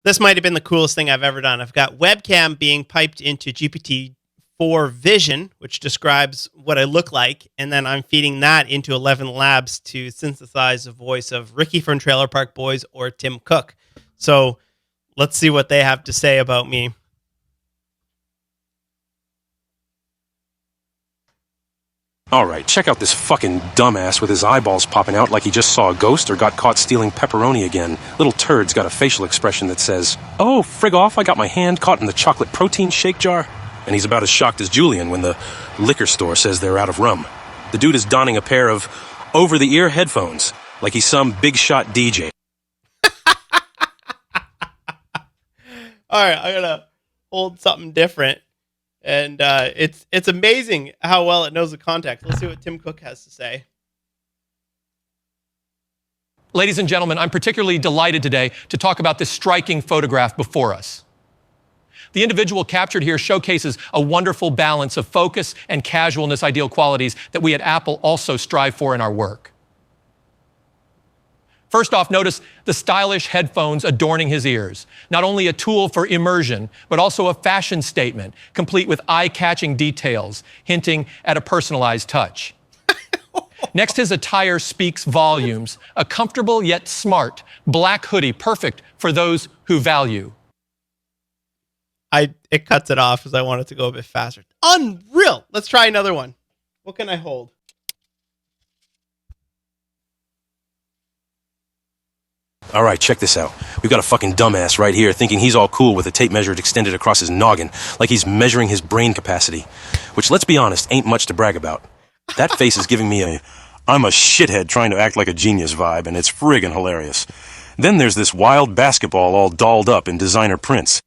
This might have been the coolest thing I've ever done. I've got webcam being piped into GPT-4 Vision, which describes what I look like, and then I'm feeding that into 11 Labs to synthesize the voice of Ricky from Trailer Park Boys or Tim Cook. So let's see what they have to say about me. Alright, check out this fucking dumbass with his eyeballs popping out like he just saw a ghost or got caught stealing pepperoni again. Little turd's got a facial expression that says, "Oh, frig off, I got my hand caught in the chocolate protein shake jar." And he's about as shocked as Julian when the liquor store says they're out of rum. The dude is donning a pair of over-the-ear headphones like he's some big shot DJ. Alright, I'm going to hold something different. And it's amazing how well it knows the context. Let's see what Tim Cook has to say. Ladies and gentlemen, I'm particularly delighted today to talk about this striking photograph before us. The individual captured here showcases a wonderful balance of focus and casualness, ideal qualities that we at Apple also strive for in our work. First off, notice the stylish headphones adorning his ears. Not only a tool for immersion, but also a fashion statement, complete with eye-catching details, hinting at a personalized touch. Next, his attire speaks volumes. A comfortable yet smart black hoodie, perfect for those who value. It cuts it off because I want it to go a bit faster. Unreal! Let's try another one. What can I hold? Alright, check this out. We've got a fucking dumbass right here thinking he's all cool with a tape measure extended across his noggin, like he's measuring his brain capacity. Which, let's be honest, ain't much to brag about. That face is giving me a I'm a shithead trying to act like a genius vibe, and it's friggin' hilarious. Then there's this wild basketball all dolled up in designer prints.